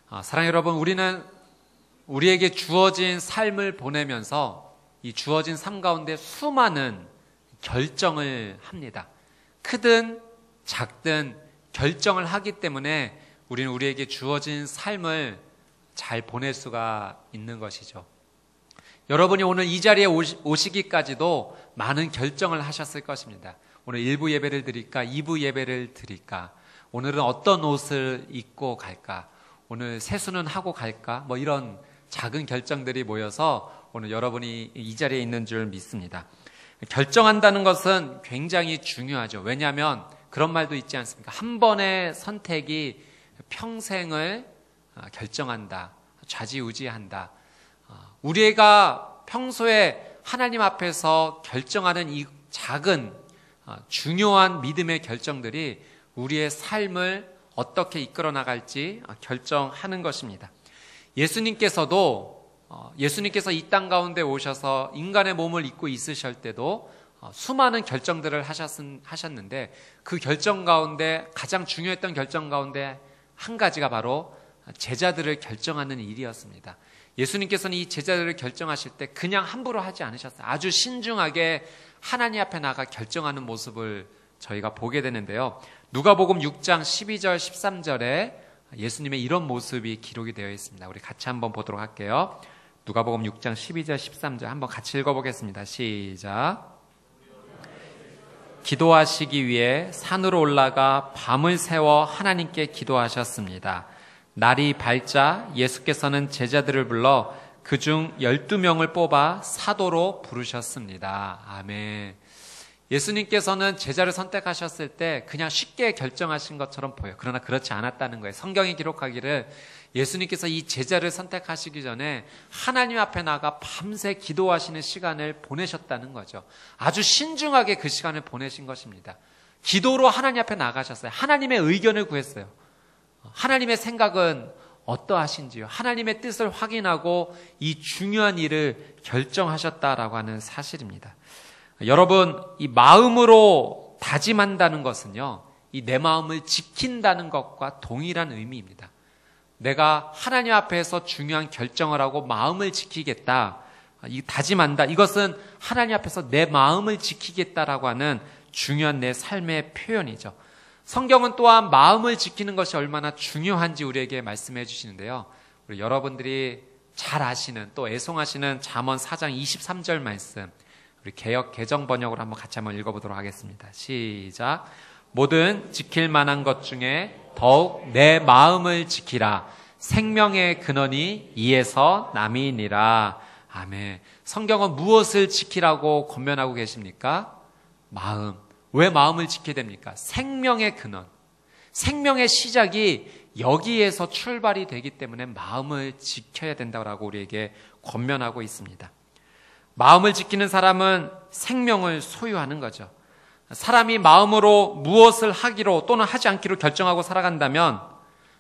사랑하는 여러분, 우리는 우리에게 주어진 삶을 보내면서 이 주어진 삶 가운데 수많은 결정을 합니다. 크든 작든 결정을 하기 때문에 우리는 우리에게 주어진 삶을 잘 보낼 수가 있는 것이죠. 여러분이 오늘 이 자리에 오시기까지도 많은 결정을 하셨을 것입니다. 오늘 1부 예배를 드릴까, 2부 예배를 드릴까, 오늘은 어떤 옷을 입고 갈까, 오늘 세수는 하고 갈까, 이런 작은 결정들이 모여서 오늘 여러분이 이 자리에 있는 줄 믿습니다. 결정한다는 것은 굉장히 중요하죠. 왜냐하면 그런 말도 있지 않습니까? 한 번의 선택이 평생을 결정한다, 좌지우지한다. 우리가 평소에 하나님 앞에서 결정하는 이 작은 중요한 믿음의 결정들이 우리의 삶을 어떻게 이끌어 나갈지 결정하는 것입니다. 예수님께서 이 땅 가운데 오셔서 인간의 몸을 입고 있으실 때도 수많은 결정들을 하셨는데 그 결정 가운데 가장 중요했던 결정 가운데 한 가지가 바로 제자들을 결정하는 일이었습니다. 예수님께서는 이 제자들을 결정하실 때 그냥 함부로 하지 않으셨어요. 아주 신중하게 하나님 앞에 나가 결정하는 모습을 저희가 보게 되는데요. 누가복음 6장 12절 13절에 예수님의 이런 모습이 기록이 되어 있습니다. 우리 같이 한번 보도록 할게요. 누가복음 6장 12절 13절 한번 같이 읽어보겠습니다. 시작. 기도하시기 위해 산으로 올라가 밤을 새워 하나님께 기도하셨습니다. 날이 밝자 예수께서는 제자들을 불러 그중 12명을 뽑아 사도로 부르셨습니다. 아멘. 예수님께서는 제자를 선택하셨을 때 그냥 쉽게 결정하신 것처럼 보여요. 그러나 그렇지 않았다는 거예요. 성경이 기록하기를 예수님께서 이 제자를 선택하시기 전에 하나님 앞에 나가 밤새 기도하시는 시간을 보내셨다는 거죠. 아주 신중하게 그 시간을 보내신 것입니다. 기도로 하나님 앞에 나가셨어요. 하나님의 의견을 구했어요. 하나님의 생각은 어떠하신지요? 하나님의 뜻을 확인하고 이 중요한 일을 결정하셨다라고 하는 사실입니다. 여러분, 이 마음으로 다짐한다는 것은요, 이 내 마음을 지킨다는 것과 동일한 의미입니다. 내가 하나님 앞에서 중요한 결정을 하고 마음을 지키겠다, 이 다짐한다. 이것은 하나님 앞에서 내 마음을 지키겠다라고 하는 중요한 내 삶의 표현이죠. 성경은 또한 마음을 지키는 것이 얼마나 중요한지 우리에게 말씀해 주시는데요. 우리 여러분들이 잘 아시는 또 애송하시는 잠언 4장 23절 말씀, 우리 개역 개정 번역으로 한번 같이 한번 읽어보도록 하겠습니다. 시작. 모든 지킬 만한 것 중에 더욱 내 마음을 지키라. 생명의 근원이 이에서 남이니라. 아멘. 성경은 무엇을 지키라고 권면하고 계십니까? 마음. 왜 마음을 지켜야 됩니까? 생명의 근원. 생명의 시작이 여기에서 출발이 되기 때문에 마음을 지켜야 된다고 우리에게 권면하고 있습니다. 마음을 지키는 사람은 생명을 소유하는 거죠. 사람이 마음으로 무엇을 하기로 또는 하지 않기로 결정하고 살아간다면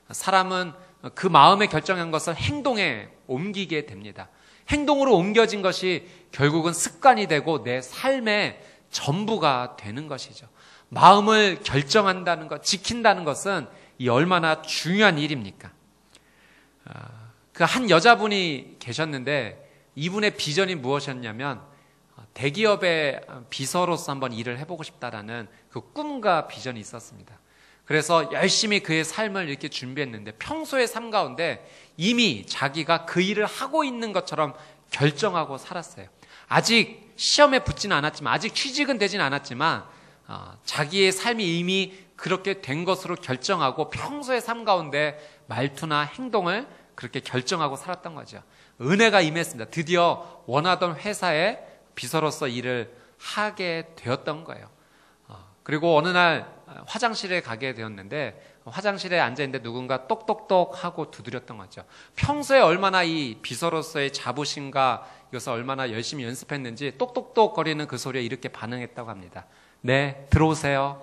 사람은 그 마음에 결정한 것을 행동에 옮기게 됩니다. 행동으로 옮겨진 것이 결국은 습관이 되고 내 삶의 전부가 되는 것이죠. 마음을 결정한다는 것, 지킨다는 것은 이 얼마나 중요한 일입니까? 그 한 여자분이 계셨는데 이분의 비전이 무엇이었냐면 대기업의 비서로서 한번 일을 해보고 싶다라는 그 꿈과 비전이 있었습니다. 그래서 열심히 그의 삶을 이렇게 준비했는데 평소의 삶 가운데 이미 자기가 그 일을 하고 있는 것처럼 결정하고 살았어요. 아직 시험에 붙지는 않았지만, 아직 취직은 되진 않았지만 자기의 삶이 이미 그렇게 된 것으로 결정하고 평소의 삶 가운데 말투나 행동을 그렇게 결정하고 살았던 거죠. 은혜가 임했습니다. 드디어 원하던 회사에 비서로서 일을 하게 되었던 거예요. 그리고 어느 날 화장실에 가게 되었는데 화장실에 앉아있는데 누군가 똑똑똑 하고 두드렸던 거죠. 평소에 얼마나 이 비서로서의 자부심과 이것을 얼마나 열심히 연습했는지 똑똑똑 거리는 그 소리에 이렇게 반응했다고 합니다. 네, 들어오세요.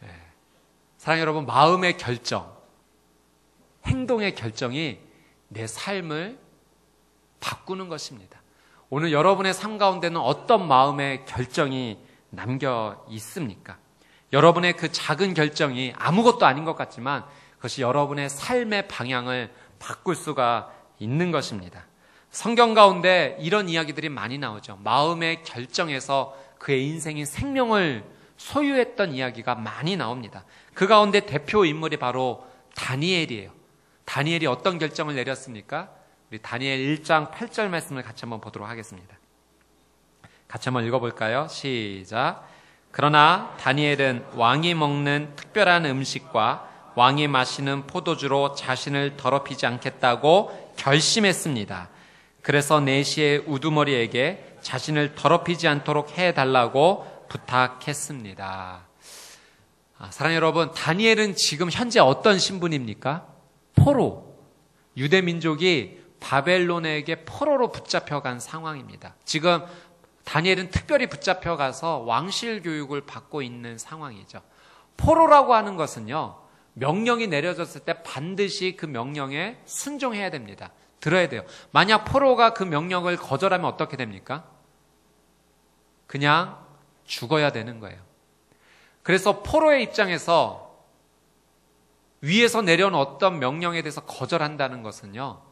네. 사랑하는 여러분, 마음의 결정, 행동의 결정이 내 삶을 바꾸는 것입니다. 오늘 여러분의 삶 가운데는 어떤 마음의 결정이 남겨 있습니까? 여러분의 그 작은 결정이 아무것도 아닌 것 같지만 그것이 여러분의 삶의 방향을 바꿀 수가 있는 것입니다. 성경 가운데 이런 이야기들이 많이 나오죠. 마음의 결정에서 그의 인생인 생명을 소유했던 이야기가 많이 나옵니다. 그 가운데 대표 인물이 바로 다니엘이에요. 다니엘이 어떤 결정을 내렸습니까? 우리 다니엘 1장 8절 말씀을 같이 한번 보도록 하겠습니다. 같이 한번 읽어볼까요? 시작. 그러나 다니엘은 왕이 먹는 특별한 음식과 왕이 마시는 포도주로 자신을 더럽히지 않겠다고 결심했습니다. 그래서 내시의 우두머리에게 자신을 더럽히지 않도록 해달라고 부탁했습니다. 사랑하는 여러분, 다니엘은 지금 현재 어떤 신분입니까? 포로. 유대 민족이 바벨론에게 포로로 붙잡혀간 상황입니다. 지금 다니엘은 특별히 붙잡혀가서 왕실 교육을 받고 있는 상황이죠. 포로라고 하는 것은요, 명령이 내려졌을 때 반드시 그 명령에 순종해야 됩니다. 들어야 돼요. 만약 포로가 그 명령을 거절하면 어떻게 됩니까? 그냥 죽어야 되는 거예요. 그래서 포로의 입장에서 위에서 내려온 어떤 명령에 대해서 거절한다는 것은요,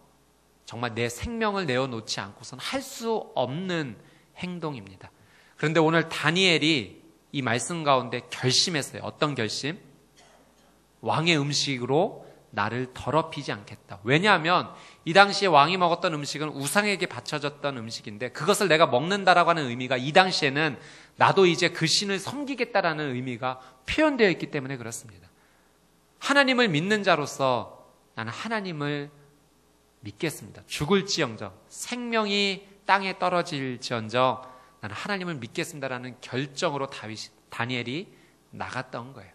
정말 내 생명을 내어놓지 않고서는 할 수 없는 행동입니다. 그런데 오늘 다니엘이 이 말씀 가운데 결심했어요. 어떤 결심? 왕의 음식으로 나를 더럽히지 않겠다. 왜냐하면 이 당시에 왕이 먹었던 음식은 우상에게 바쳐졌던 음식인데 그것을 내가 먹는다라고 하는 의미가 이 당시에는 나도 이제 그 신을 섬기겠다라는 의미가 표현되어 있기 때문에 그렇습니다. 하나님을 믿는 자로서 나는 하나님을 믿겠습니다. 죽을지언정, 생명이 땅에 떨어질지언정 나는 하나님을 믿겠습니다라는 결정으로 다니엘이 나갔던 거예요.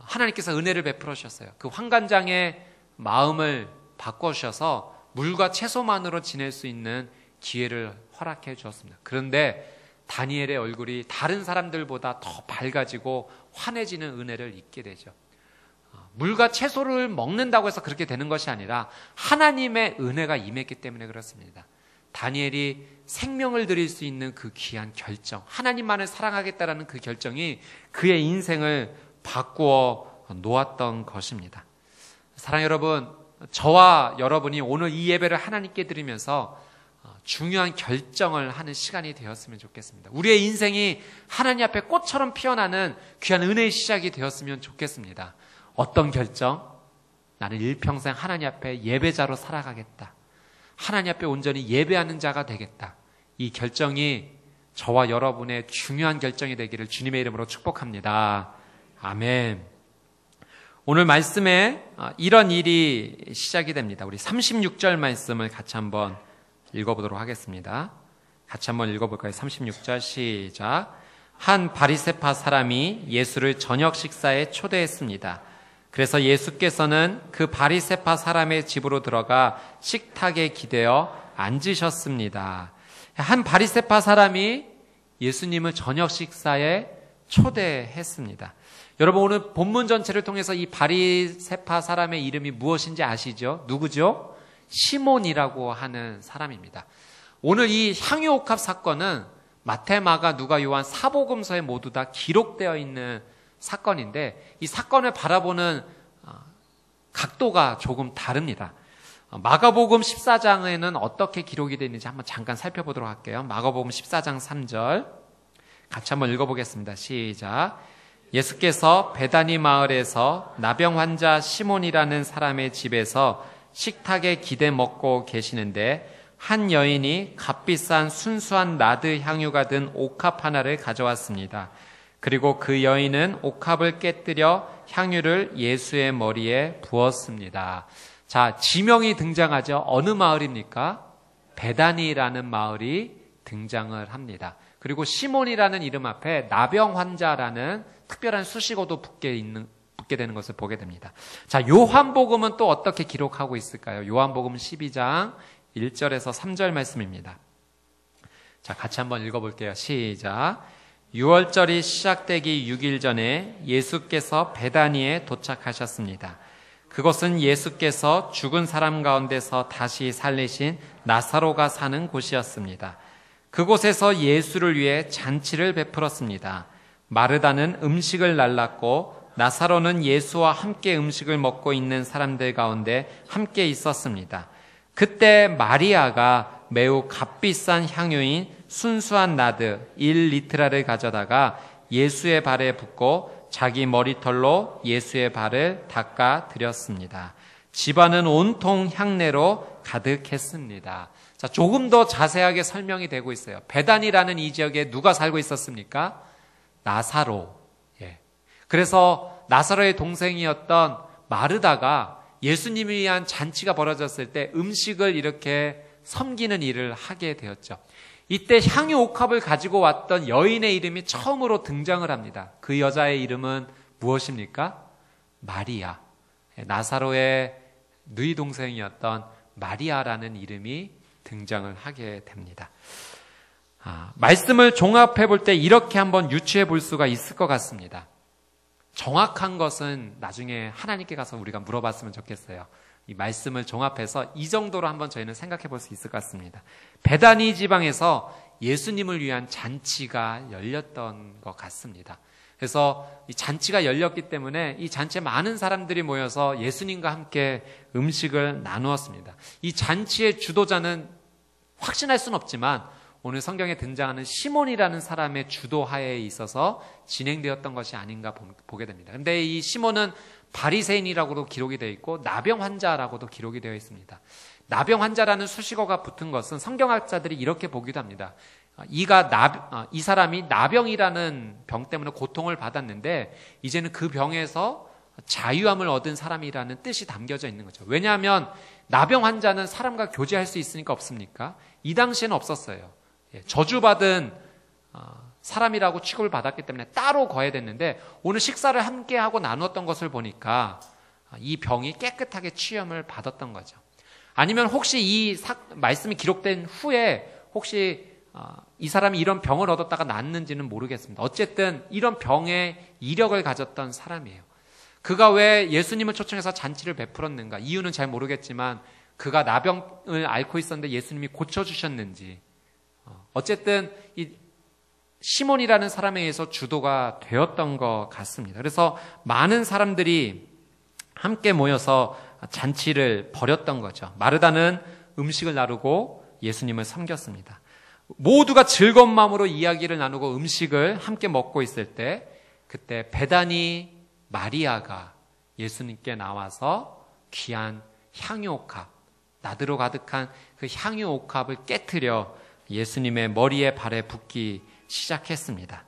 하나님께서 은혜를 베풀어 주셨어요. 그 환관장의 마음을 바꿔주셔서 물과 채소만으로 지낼 수 있는 기회를 허락해 주었습니다. 그런데 다니엘의 얼굴이 다른 사람들보다 더 밝아지고 환해지는 은혜를 잊게 되죠. 물과 채소를 먹는다고 해서 그렇게 되는 것이 아니라 하나님의 은혜가 임했기 때문에 그렇습니다. 다니엘이 생명을 드릴 수 있는 그 귀한 결정, 하나님만을 사랑하겠다라는 그 결정이 그의 인생을 바꾸어 놓았던 것입니다. 사랑하는 여러분, 저와 여러분이 오늘 이 예배를 하나님께 드리면서 중요한 결정을 하는 시간이 되었으면 좋겠습니다. 우리의 인생이 하나님 앞에 꽃처럼 피어나는 귀한 은혜의 시작이 되었으면 좋겠습니다. 어떤 결정? 나는 일평생 하나님 앞에 예배자로 살아가겠다. 하나님 앞에 온전히 예배하는 자가 되겠다. 이 결정이 저와 여러분의 중요한 결정이 되기를 주님의 이름으로 축복합니다. 아멘. 오늘 말씀에 이런 일이 시작이 됩니다. 우리 36절 말씀을 같이 한번 읽어보도록 하겠습니다. 같이 한번 읽어볼까요? 36절 시작. 한 바리새파 사람이 예수를 저녁 식사에 초대했습니다. 그래서 예수께서는 그 바리새파 사람의 집으로 들어가 식탁에 기대어 앉으셨습니다. 한 바리새파 사람이 예수님을 저녁 식사에 초대했습니다. 여러분, 오늘 본문 전체를 통해서 이 바리새파 사람의 이름이 무엇인지 아시죠? 누구죠? 시몬이라고 하는 사람입니다. 오늘 이 향유옥합 사건은 마태, 마가, 누가, 요한 사복음서에 모두 다 기록되어 있는 사건인데 이 사건을 바라보는 각도가 조금 다릅니다. 마가복음 14장에는 어떻게 기록이 되어 있는지 한번 잠깐 살펴보도록 할게요. 마가복음 14장 3절 같이 한번 읽어보겠습니다. 시작. 예수께서 베다니 마을에서 나병 환자 시몬이라는 사람의 집에서 식탁에 기대 먹고 계시는데 한 여인이 값비싼 순수한 나드 향유가 든 옥합 하나를 가져왔습니다. 그리고 그 여인은 옥합을 깨뜨려 향유를 예수의 머리에 부었습니다. 자, 지명이 등장하죠. 어느 마을입니까? 베다니라는 마을이 등장을 합니다. 그리고 시몬이라는 이름 앞에 나병 환자라는 특별한 수식어도 붙게 되는 것을 보게 됩니다. 자, 요한복음은 또 어떻게 기록하고 있을까요? 요한복음 12장 1절에서 3절 말씀입니다. 자, 같이 한번 읽어볼게요. 시작. 6월절이 시작되기 6일 전에 예수께서 베다니에 도착하셨습니다. 그곳은 예수께서 죽은 사람 가운데서 다시 살리신 나사로가 사는 곳이었습니다. 그곳에서 예수를 위해 잔치를 베풀었습니다. 마르다는 음식을 날랐고 나사로는 예수와 함께 음식을 먹고 있는 사람들 가운데 함께 있었습니다. 그때 마리아가 매우 값비싼 향유인 순수한 나드 1리트라를 가져다가 예수의 발에 붓고 자기 머리털로 예수의 발을 닦아 드렸습니다. 집안은 온통 향내로 가득했습니다. 자, 조금 더 자세하게 설명이 되고 있어요. 베단이라는 이 지역에 누가 살고 있었습니까? 나사로. 예. 그래서 나사로의 동생이었던 마르다가 예수님을 위한 잔치가 벌어졌을 때 음식을 이렇게 섬기는 일을 하게 되었죠. 이때 향유 옥합을 가지고 왔던 여인의 이름이 처음으로 등장을 합니다. 그 여자의 이름은 무엇입니까? 마리아. 나사로의 누이 동생이었던 마리아라는 이름이 등장을 하게 됩니다. 말씀을 종합해 볼 때 이렇게 한번 유추해 볼 수가 있을 것 같습니다. 정확한 것은 나중에 하나님께 가서 우리가 물어봤으면 좋겠어요. 이 말씀을 종합해서 이 정도로 한번 저희는 생각해 볼 수 있을 것 같습니다. 베다니 지방에서 예수님을 위한 잔치가 열렸던 것 같습니다. 그래서 이 잔치가 열렸기 때문에 이 잔치에 많은 사람들이 모여서 예수님과 함께 음식을 나누었습니다. 이 잔치의 주도자는 확신할 수는 없지만 오늘 성경에 등장하는 시몬이라는 사람의 주도하에 있어서 진행되었던 것이 아닌가 보게 됩니다. 그런데 이 시몬은 바리새인이라고도 기록이 되어 있고 나병 환자라고도 기록이 되어 있습니다. 나병 환자라는 수식어가 붙은 것은 성경학자들이 이렇게 보기도 합니다. 이 사람이 나병이라는 병 때문에 고통을 받았는데 이제는 그 병에서 자유함을 얻은 사람이라는 뜻이 담겨져 있는 거죠. 왜냐하면 나병 환자는 사람과 교제할 수 있으니까 없습니까? 이 당시에는 없었어요. 저주받은 사람이라고 취급을 받았기 때문에 따로 거해야 됐는데 오늘 식사를 함께 하고 나누었던 것을 보니까 이 병이 깨끗하게 취염을 받았던 거죠. 아니면 혹시 이 말씀이 기록된 후에 혹시 이 사람이 이런 병을 얻었다가 낫는지는 모르겠습니다. 어쨌든 이런 병의 이력을 가졌던 사람이에요. 그가 왜 예수님을 초청해서 잔치를 베풀었는가? 이유는 잘 모르겠지만 그가 나병을 앓고 있었는데 예수님이 고쳐주셨는지 어쨌든 이 시몬이라는 사람에 의해서 주도가 되었던 것 같습니다. 그래서 많은 사람들이 함께 모여서 잔치를 벌였던 거죠. 마르다는 음식을 나누고 예수님을 섬겼습니다. 모두가 즐거운 마음으로 이야기를 나누고 음식을 함께 먹고 있을 때 그때 베다니 마리아가 예수님께 나와서 귀한 향유옥합, 나드로 가득한 그 향유옥합을 깨트려 예수님의 머리에 발에 붓기 시작했습니다.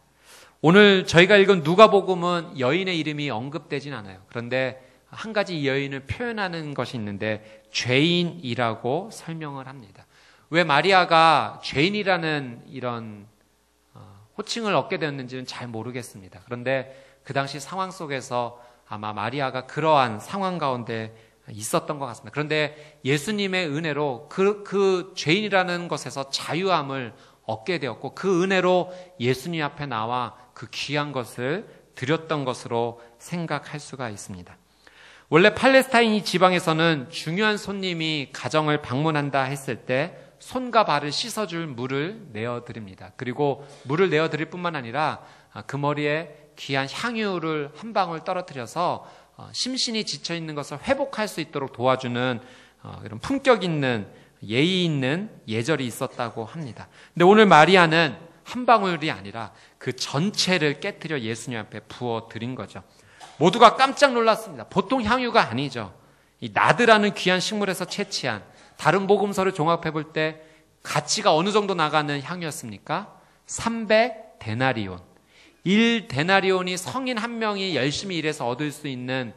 오늘 저희가 읽은 누가복음은 여인의 이름이 언급되진 않아요. 그런데 한 가지 이 여인을 표현하는 것이 있는데 죄인이라고 설명을 합니다. 왜 마리아가 죄인이라는 이런 호칭을 얻게 되었는지는 잘 모르겠습니다. 그런데 그 당시 상황 속에서 아마 마리아가 그러한 상황 가운데 있었던 것 같습니다. 그런데 예수님의 은혜로 그 죄인이라는 것에서 자유함을 얻게 되었고 그 은혜로 예수님 앞에 나와 그 귀한 것을 드렸던 것으로 생각할 수가 있습니다. 원래 팔레스타인 지방에서는 중요한 손님이 가정을 방문한다 했을 때 손과 발을 씻어줄 물을 내어드립니다. 그리고 물을 내어드릴 뿐만 아니라 그 머리에 귀한 향유를 한 방울 떨어뜨려서 심신이 지쳐있는 것을 회복할 수 있도록 도와주는 이런 품격 있는 예의 있는 예절이 있었다고 합니다. 근데 오늘 마리아는 한 방울이 아니라 그 전체를 깨트려 예수님 앞에 부어드린 거죠. 모두가 깜짝 놀랐습니다. 보통 향유가 아니죠. 이 나드라는 귀한 식물에서 채취한 다른 복음서를 종합해 볼 때 가치가 어느 정도 나가는 향유였습니까? 300데나리온. 1데나리온이 성인 한 명이 열심히 일해서 얻을 수 있는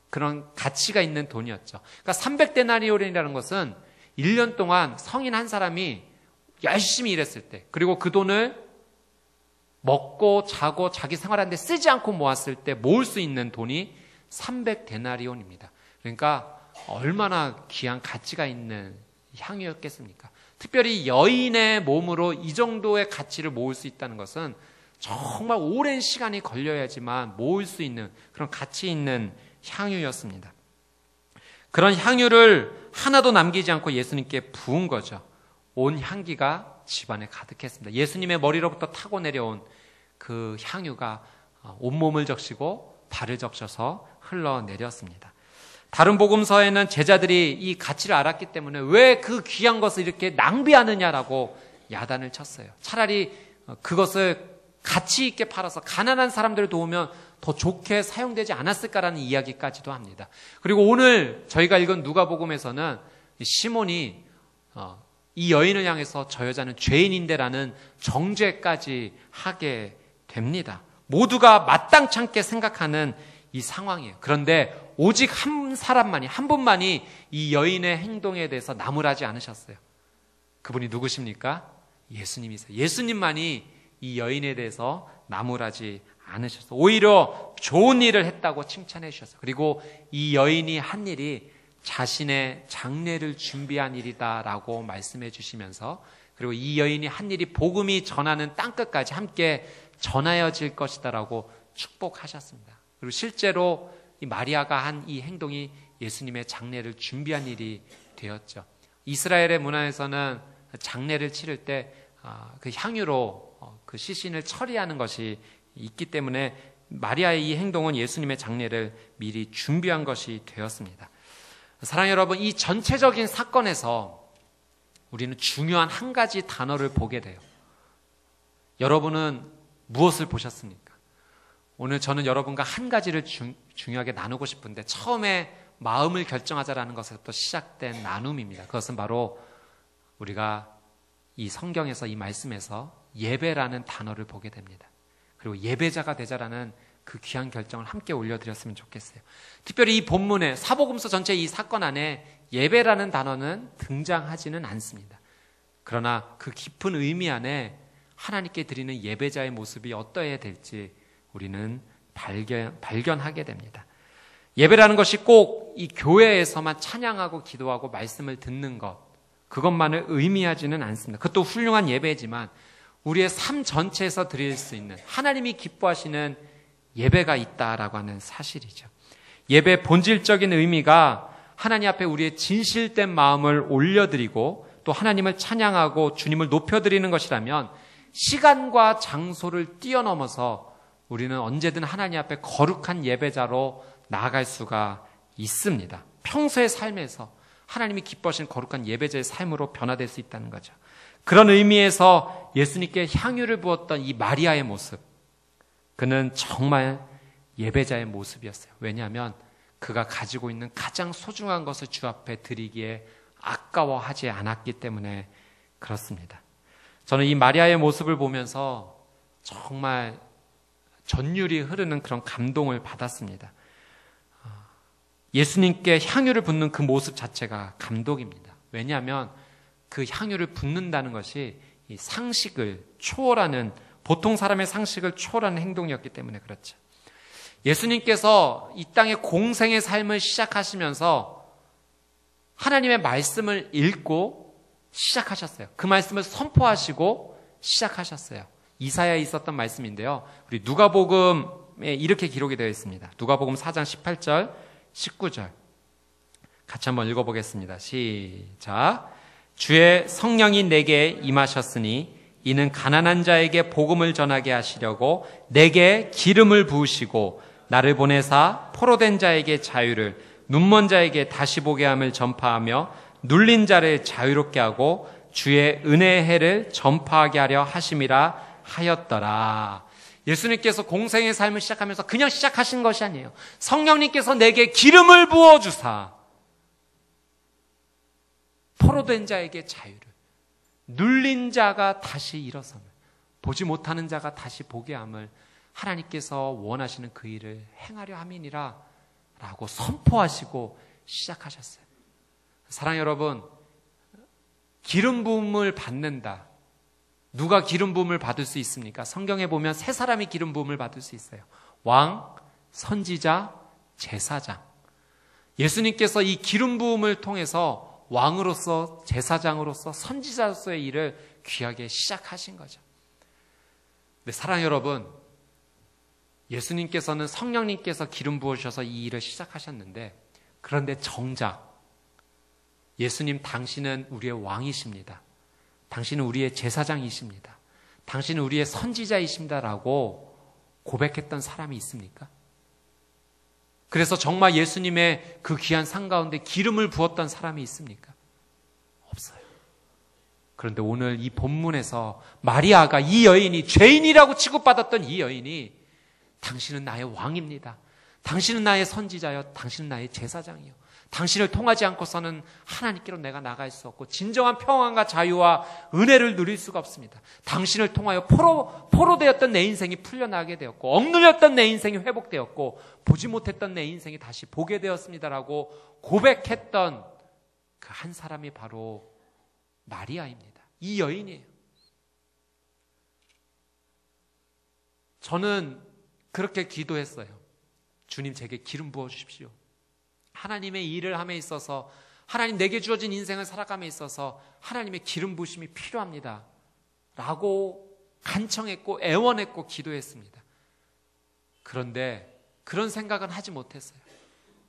그런 가치가 있는 돈이었죠. 그러니까 300데나리온이라는 것은 1년 동안 성인 한 사람이 열심히 일했을 때 그리고 그 돈을 먹고 자고 자기 생활하는데 쓰지 않고 모았을 때 모을 수 있는 돈이 300데나리온입니다. 그러니까 얼마나 귀한 가치가 있는 향유였겠습니까? 특별히 여인의 몸으로 이 정도의 가치를 모을 수 있다는 것은 정말 오랜 시간이 걸려야지만 모을 수 있는 그런 가치 있는 향유였습니다. 그런 향유를 하나도 남기지 않고 예수님께 부은 거죠. 온 향기가 집안에 가득했습니다. 예수님의 머리로부터 타고 내려온 그 향유가 온몸을 적시고 발을 적셔서 흘러내렸습니다. 다른 복음서에는 제자들이 이 가치를 알았기 때문에 왜 그 귀한 것을 이렇게 낭비하느냐라고 야단을 쳤어요. 차라리 그것을 가치 있게 팔아서 가난한 사람들을 도우면 더 좋게 사용되지 않았을까라는 이야기까지도 합니다. 그리고 오늘 저희가 읽은 누가복음에서는 시몬이 이 여인을 향해서 저 여자는 죄인인데라는 정죄까지 하게 됩니다. 모두가 마땅치 않게 생각하는 이 상황이에요. 그런데 오직 한 분만이 이 여인의 행동에 대해서 나무라지 않으셨어요. 그분이 누구십니까? 예수님이세요. 예수님만이 이 여인에 대해서 나무라지 않으셨어요. 오히려 좋은 일을 했다고 칭찬해 주셨어요. 그리고 이 여인이 한 일이 자신의 장례를 준비한 일이다라고 말씀해 주시면서, 그리고 이 여인이 한 일이 복음이 전하는 땅끝까지 함께 전하여질 것이다라고 축복하셨습니다. 그리고 실제로 이 마리아가 한 이 행동이 예수님의 장례를 준비한 일이 되었죠. 이스라엘의 문화에서는 장례를 치를 때 그 향유로 그 시신을 처리하는 것이 있기 때문에 마리아의 이 행동은 예수님의 장례를 미리 준비한 것이 되었습니다. 사랑하는 여러분, 이 전체적인 사건에서 우리는 중요한 한 가지 단어를 보게 돼요. 여러분은 무엇을 보셨습니까? 오늘 저는 여러분과 한 가지를 중요하게 나누고 싶은데, 처음에 마음을 결정하자라는 것에서부터 시작된 나눔입니다. 그것은 바로 우리가 이 성경에서, 이 말씀에서 예배라는 단어를 보게 됩니다. 그리고 예배자가 되자라는 그 귀한 결정을 함께 올려드렸으면 좋겠어요. 특별히 이 본문에, 사복음서 전체 이 사건 안에 예배라는 단어는 등장하지는 않습니다. 그러나 그 깊은 의미 안에 하나님께 드리는 예배자의 모습이 어떠해야 될지 우리는 발견하게 됩니다. 예배라는 것이 꼭 이 교회에서만 찬양하고 기도하고 말씀을 듣는 것, 그것만을 의미하지는 않습니다. 그것도 훌륭한 예배지만 우리의 삶 전체에서 드릴 수 있는 하나님이 기뻐하시는 예배가 있다라고 하는 사실이죠. 예배의 본질적인 의미가 하나님 앞에 우리의 진실된 마음을 올려드리고 또 하나님을 찬양하고 주님을 높여드리는 것이라면, 시간과 장소를 뛰어넘어서 우리는 언제든 하나님 앞에 거룩한 예배자로 나아갈 수가 있습니다. 평소의 삶에서 하나님이 기뻐하시는 거룩한 예배자의 삶으로 변화될 수 있다는 거죠. 그런 의미에서 예수님께 향유를 부었던 이 마리아의 모습, 그는 정말 예배자의 모습이었어요. 왜냐하면 그가 가지고 있는 가장 소중한 것을 주 앞에 드리기에 아까워하지 않았기 때문에 그렇습니다. 저는 이 마리아의 모습을 보면서 정말 전율이 흐르는 그런 감동을 받았습니다. 예수님께 향유를 붓는 그 모습 자체가 감동입니다. 왜냐하면 그 향유를 붓는다는 것이 이 상식을 초월하는, 보통 사람의 상식을 초월하는 행동이었기 때문에 그렇죠. 예수님께서 이 땅의 공생의 삶을 시작하시면서 하나님의 말씀을 읽고 시작하셨어요. 그 말씀을 선포하시고 시작하셨어요. 이사야에 있었던 말씀인데요. 우리 누가복음에 이렇게 기록이 되어 있습니다. 누가복음 4장 18절, 19절 같이 한번 읽어보겠습니다. 시작. 주의 성령이 내게 임하셨으니 이는 가난한 자에게 복음을 전하게 하시려고 내게 기름을 부으시고 나를 보내사 포로된 자에게 자유를, 눈먼 자에게 다시 보게 함을 전파하며 눌린 자를 자유롭게 하고 주의 은혜의 해를 전파하게 하려 하심이라 하였더라. 예수님께서 공생의 삶을 시작하면서 그냥 시작하신 것이 아니에요. 성령님께서 내게 기름을 부어주사 포로된 자에게 자유를, 눌린 자가 다시 일어섬을, 보지 못하는 자가 다시 보게 함을 하나님께서 원하시는 그 일을 행하려 함이니라 라고 선포하시고 시작하셨어요. 사랑하는 여러분, 기름 부음을 받는다. 누가 기름 부음을 받을 수 있습니까? 성경에 보면 세 사람이 기름 부음을 받을 수 있어요. 왕, 선지자, 제사장. 예수님께서 이 기름 부음을 통해서 왕으로서, 제사장으로서, 선지자로서의 일을 귀하게 시작하신 거죠. 근데 사랑하는 여러분, 예수님께서는 성령님께서 기름 부으셔서 이 일을 시작하셨는데, 그런데 정작 예수님, 당신은 우리의 왕이십니다. 당신은 우리의 제사장이십니다. 당신은 우리의 선지자이십니다라고 고백했던 사람이 있습니까? 그래서 정말 예수님의 그 귀한 상 가운데 기름을 부었던 사람이 있습니까? 없어요. 그런데 오늘 이 본문에서 마리아가, 이 여인이, 죄인이라고 취급받았던 이 여인이, 당신은 나의 왕입니다. 당신은 나의 선지자여, 당신은 나의 제사장이요. 당신을 통하지 않고서는 하나님께로 내가 나갈 수 없고 진정한 평안과 자유와 은혜를 누릴 수가 없습니다. 당신을 통하여 포로되었던 내 인생이 풀려나게 되었고, 억눌렸던 내 인생이 회복되었고, 보지 못했던 내 인생이 다시 보게 되었습니다라고 고백했던 그 한 사람이 바로 마리아입니다. 이 여인이에요. 저는 그렇게 기도했어요. 주님, 제게 기름 부어주십시오. 하나님의 일을 함에 있어서, 하나님 내게 주어진 인생을 살아감에 있어서 하나님의 기름 부으심이 필요합니다 라고 간청했고 애원했고 기도했습니다. 그런데 그런 생각은 하지 못했어요.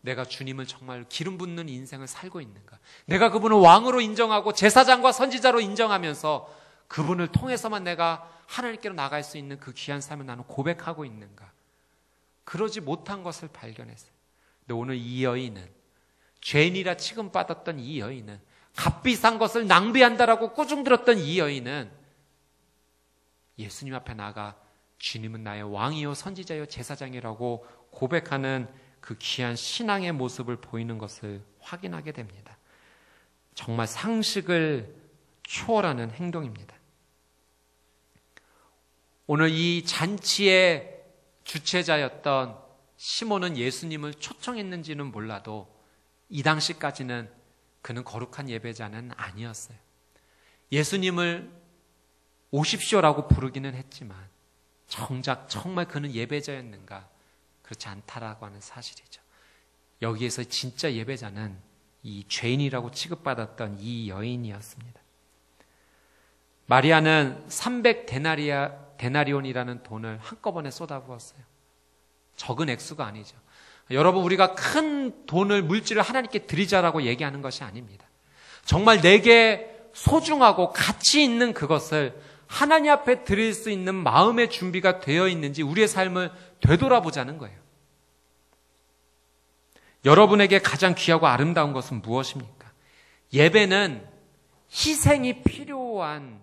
내가 주님을 정말 기름 붓는 인생을 살고 있는가? 내가 그분을 왕으로 인정하고 제사장과 선지자로 인정하면서 그분을 통해서만 내가 하나님께로 나갈 수 있는 그 귀한 삶을 나는 고백하고 있는가? 그러지 못한 것을 발견했어요. 근데 오늘 이 여인은, 죄인이라 취급받았던 이 여인은, 값비싼 것을 낭비한다라고 꾸중들었던 이 여인은 예수님 앞에 나가 주님은 나의 왕이요 선지자요 제사장이라고 고백하는 그 귀한 신앙의 모습을 보이는 것을 확인하게 됩니다. 정말 상식을 초월하는 행동입니다. 오늘 이 잔치의 주최자였던 시몬은 예수님을 초청했는지는 몰라도 이 당시까지는 그는 거룩한 예배자는 아니었어요. 예수님을 오십시오라고 부르기는 했지만 정작 정말 그는 예배자였는가? 그렇지 않다라고 하는 사실이죠. 여기에서 진짜 예배자는 이 죄인이라고 취급받았던 이 여인이었습니다. 마리아는 300데나리온이라는 돈을 한꺼번에 쏟아부었어요. 적은 액수가 아니죠. 여러분, 우리가 큰 돈을, 물질을 하나님께 드리자라고 얘기하는 것이 아닙니다. 정말 내게 소중하고 가치 있는 그것을 하나님 앞에 드릴 수 있는 마음의 준비가 되어 있는지 우리의 삶을 되돌아보자는 거예요. 여러분에게 가장 귀하고 아름다운 것은 무엇입니까? 예배는 희생이 필요한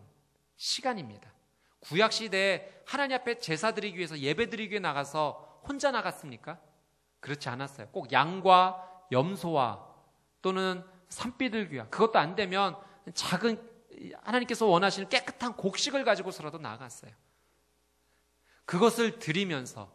시간입니다. 구약시대에 하나님 앞에 제사 드리기 위해서 예배 드리기 위해 나가서 혼자 나갔습니까? 그렇지 않았어요. 꼭 양과 염소와 또는 산비둘기와, 그것도 안 되면 작은, 하나님께서 원하시는 깨끗한 곡식을 가지고서라도 나갔어요. 그것을 드리면서,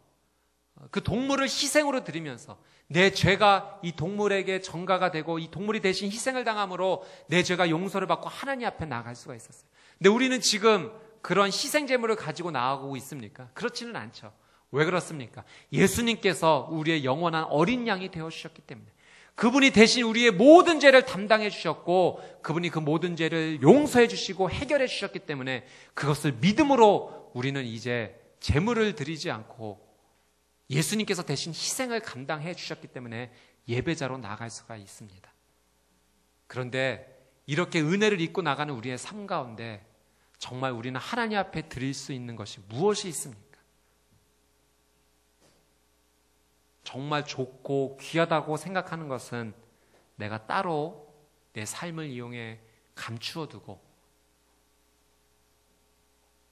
그 동물을 희생으로 드리면서 내 죄가 이 동물에게 전가가 되고 이 동물이 대신 희생을 당함으로 내 죄가 용서를 받고 하나님 앞에 나갈 수가 있었어요. 근데 우리는 지금 그런 희생 제물을 가지고 나아가고 있습니까? 그렇지는 않죠. 왜 그렇습니까? 예수님께서 우리의 영원한 어린 양이 되어주셨기 때문에, 그분이 대신 우리의 모든 죄를 담당해 주셨고 그분이 그 모든 죄를 용서해 주시고 해결해 주셨기 때문에 그것을 믿음으로 우리는 이제 제물을 드리지 않고 예수님께서 대신 희생을 감당해 주셨기 때문에 예배자로 나갈 수가 있습니다. 그런데 이렇게 은혜를 입고 나가는 우리의 삶 가운데 정말 우리는 하나님 앞에 드릴 수 있는 것이 무엇이 있습니까? 정말 좋고 귀하다고 생각하는 것은 내가 따로 내 삶을 이용해 감추어 두고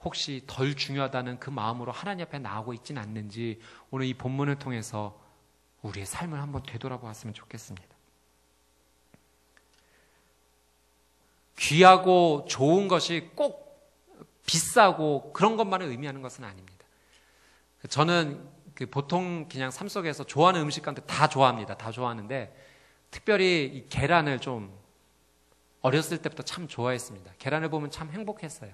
혹시 덜 중요하다는 그 마음으로 하나님 앞에 나오고 있지는 않는지 오늘 이 본문을 통해서 우리의 삶을 한번 되돌아보았으면 좋겠습니다. 귀하고 좋은 것이 꼭 비싸고 그런 것만을 의미하는 것은 아닙니다. 저는 보통 그냥 삶 속에서 좋아하는 음식 가운데 다 좋아합니다. 다 좋아하는데 특별히 이 계란을 좀 어렸을 때부터 참 좋아했습니다. 계란을 보면 참 행복했어요.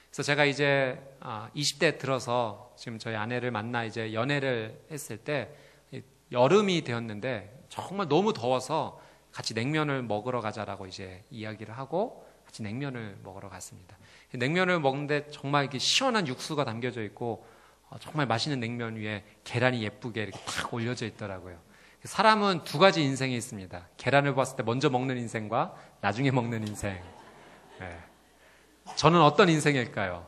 그래서 제가 이제 20대 들어서 지금 저희 아내를 만나 이제 연애를 했을 때 여름이 되었는데 정말 너무 더워서 같이 냉면을 먹으러 가자라고 이제 이야기를 하고 같이 냉면을 먹으러 갔습니다. 냉면을 먹는데 정말 이렇게 시원한 육수가 담겨져 있고 정말 맛있는 냉면 위에 계란이 예쁘게 이렇게 탁 올려져 있더라고요. 사람은 두 가지 인생이 있습니다. 계란을 봤을 때 먼저 먹는 인생과 나중에 먹는 인생. 네. 저는 어떤 인생일까요?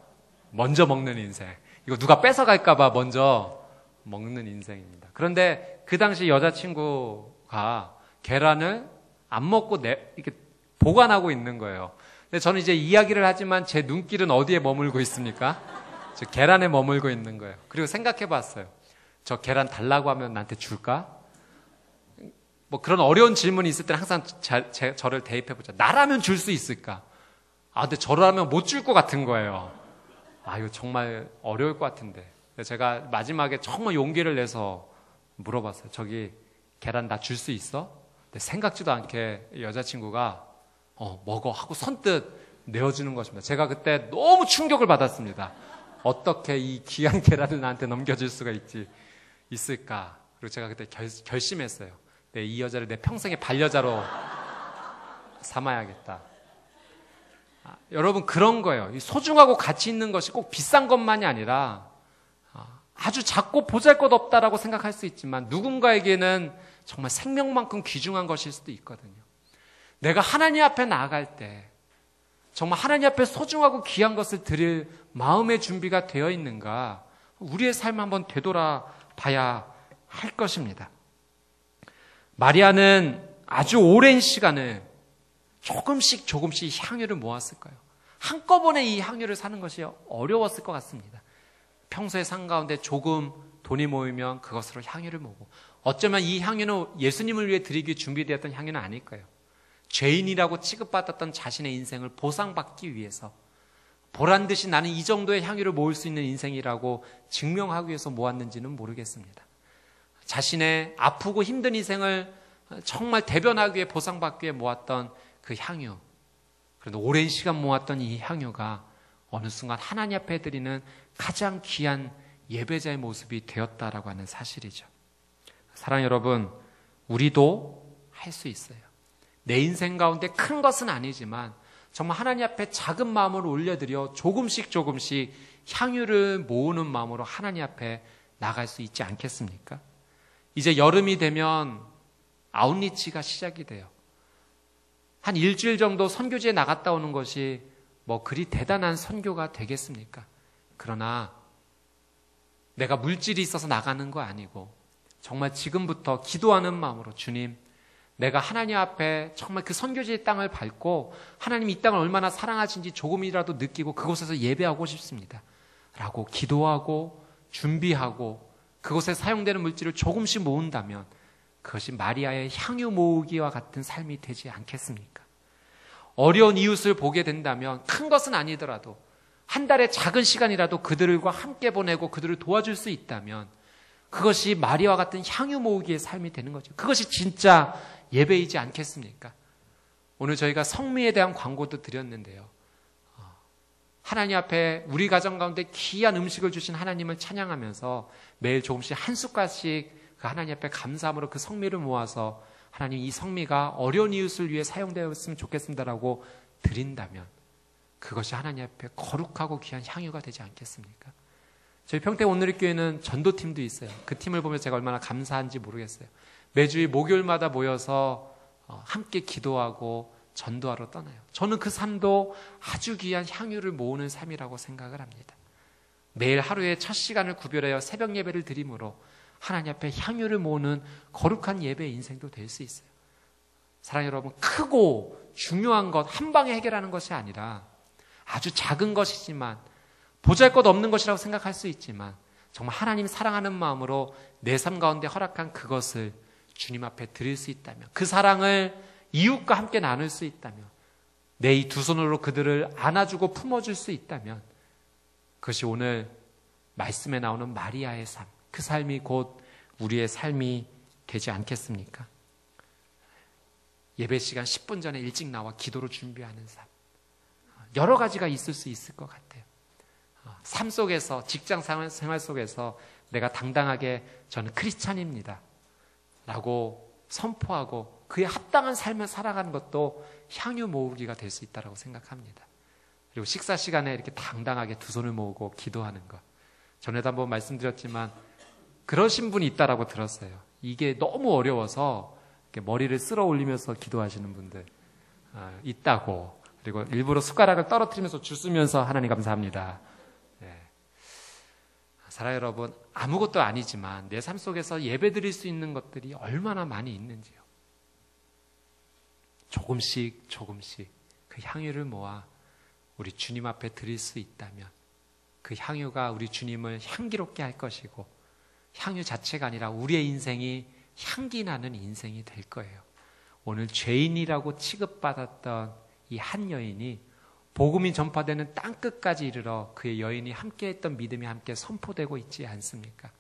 먼저 먹는 인생. 이거 누가 뺏어갈까봐 먼저 먹는 인생입니다. 그런데 그 당시 여자친구가 계란을 안 먹고 이렇게 보관하고 있는 거예요. 근데 저는 이제 이야기를 하지만 제 눈길은 어디에 머물고 있습니까? 저 계란에 머물고 있는 거예요. 그리고 생각해 봤어요. 저 계란 달라고 하면 나한테 줄까? 뭐 그런 어려운 질문이 있을 때는 항상 저를 대입해 보자. 나라면 줄 수 있을까? 근데 저라면 못 줄 것 같은 거예요. 이거 정말 어려울 것 같은데. 제가 마지막에 정말 용기를 내서 물어봤어요. 저기 계란 나 줄 수 있어? 근데 생각지도 않게 여자친구가 먹어 하고 선뜻 내어주는 것입니다. 제가 그때 너무 충격을 받았습니다. 어떻게 이 귀한 계란을 나한테 넘겨줄 수가 있을까? 그리고 제가 그때 결심했어요. 이 여자를 내 평생의 반려자로 삼아야겠다. 여러분, 그런 거예요. 이 소중하고 가치 있는 것이 꼭 비싼 것만이 아니라 아주 작고 보잘것없다라고 생각할 수 있지만 누군가에게는 정말 생명만큼 귀중한 것일 수도 있거든요. 내가 하나님 앞에 나아갈 때 정말 하나님 앞에 소중하고 귀한 것을 드릴 마음의 준비가 되어 있는가, 우리의 삶을 한번 되돌아봐야 할 것입니다. 마리아는 아주 오랜 시간을 조금씩 향유를 모았을 거예요. 한꺼번에 이 향유를 사는 것이 어려웠을 것 같습니다. 평소의 삶 가운데 조금 돈이 모이면 그것으로 향유를 모으고, 어쩌면 이 향유는 예수님을 위해 드리기 준비되었던 향유는 아닐 거예요. 죄인이라고 취급받았던 자신의 인생을 보상받기 위해서, 보란듯이 나는 이 정도의 향유를 모을 수 있는 인생이라고 증명하기 위해서 모았는지는 모르겠습니다. 자신의 아프고 힘든 인생을 정말 대변하기 위해 보상받기 위해 모았던 그 향유, 그런데 오랜 시간 모았던 이 향유가 어느 순간 하나님 앞에 드리는 가장 귀한 예배자의 모습이 되었다라고 하는 사실이죠. 사랑하는 여러분, 우리도 할 수 있어요. 내 인생 가운데 큰 것은 아니지만 정말 하나님 앞에 작은 마음으로 올려드려 조금씩 향유를 모으는 마음으로 하나님 앞에 나갈 수 있지 않겠습니까? 이제 여름이 되면 아웃리치가 시작이 돼요. 한 일주일 정도 선교지에 나갔다 오는 것이 뭐 그리 대단한 선교가 되겠습니까? 그러나 내가 물질이 있어서 나가는 거 아니고 정말 지금부터 기도하는 마음으로, 주님, 내가 하나님 앞에 정말 그 선교지의 땅을 밟고 하나님 이 땅을 얼마나 사랑하신지 조금이라도 느끼고 그곳에서 예배하고 싶습니다 라고 기도하고 준비하고 그곳에 사용되는 물질을 조금씩 모은다면 그것이 마리아의 향유 모으기와 같은 삶이 되지 않겠습니까? 어려운 이웃을 보게 된다면 큰 것은 아니더라도 한 달의 작은 시간이라도 그들과 함께 보내고 그들을 도와줄 수 있다면 그것이 마리아와 같은 향유 모으기의 삶이 되는 거죠. 그것이 진짜 예배이지 않겠습니까? 오늘 저희가 성미에 대한 광고도 드렸는데요. 하나님 앞에 우리 가정 가운데 귀한 음식을 주신 하나님을 찬양하면서 매일 조금씩 한 숟갈씩 그 하나님 앞에 감사함으로 그 성미를 모아서 하나님, 이 성미가 어려운 이웃을 위해 사용되었으면 좋겠습니다라고 드린다면 그것이 하나님 앞에 거룩하고 귀한 향유가 되지 않겠습니까? 저희 평택 온누리교회는 전도팀도 있어요. 그 팀을 보면 제가 얼마나 감사한지 모르겠어요. 매주일 목요일마다 모여서 함께 기도하고 전도하러 떠나요. 저는 그 삶도 아주 귀한 향유를 모으는 삶이라고 생각을 합니다. 매일 하루의 첫 시간을 구별하여 새벽 예배를 드림으로 하나님 앞에 향유를 모으는 거룩한 예배의 인생도 될 수 있어요. 사랑하는 여러분, 크고 중요한 것 한 방에 해결하는 것이 아니라 아주 작은 것이지만 보잘것없는 것이라고 생각할 수 있지만 정말 하나님 사랑하는 마음으로 내 삶 가운데 허락한 그것을 주님 앞에 드릴 수 있다면, 그 사랑을 이웃과 함께 나눌 수 있다면, 내 이 두 손으로 그들을 안아주고 품어줄 수 있다면 그것이 오늘 말씀에 나오는 마리아의 삶, 그 삶이 곧 우리의 삶이 되지 않겠습니까? 예배 시간 10분 전에 일찍 나와 기도로 준비하는 삶, 여러 가지가 있을 수 있을 것 같아요. 삶 속에서, 직장 생활 속에서 내가 당당하게 저는 크리스찬입니다 라고 선포하고 그에 합당한 삶을 살아가는 것도 향유 모으기가 될 수 있다고 생각합니다. 그리고 식사 시간에 이렇게 당당하게 두 손을 모으고 기도하는 것, 전에도 한번 말씀드렸지만 그러신 분이 있다라고 들었어요. 이게 너무 어려워서 머리를 쓸어 올리면서 기도하시는 분들 있다고. 그리고 일부러 숟가락을 떨어뜨리면서 줄 쓰면서 하나님 감사합니다. 네. 사랑하는 여러분, 아무것도 아니지만 내 삶 속에서 예배 드릴 수 있는 것들이 얼마나 많이 있는지요. 조금씩 그 향유를 모아 우리 주님 앞에 드릴 수 있다면 그 향유가 우리 주님을 향기롭게 할 것이고, 향유 자체가 아니라 우리의 인생이 향기 나는 인생이 될 거예요. 오늘 죄인이라고 취급받았던 이 한 여인이 복음이 전파되는 땅끝까지 이르러 그의 여인이 함께했던 믿음이 함께 선포되고 있지 않습니까?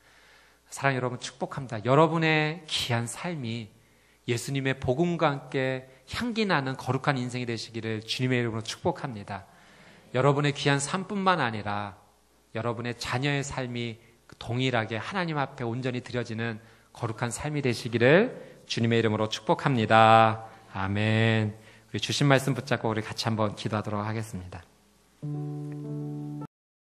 사랑하는 여러분, 축복합니다. 여러분의 귀한 삶이 예수님의 복음과 함께 향기 나는 거룩한 인생이 되시기를 주님의 이름으로 축복합니다. 여러분의 귀한 삶뿐만 아니라 여러분의 자녀의 삶이 동일하게 하나님 앞에 온전히 드려지는 거룩한 삶이 되시기를 주님의 이름으로 축복합니다. 아멘. 우리 주신 말씀 붙잡고 우리 같이 한번 기도하도록 하겠습니다.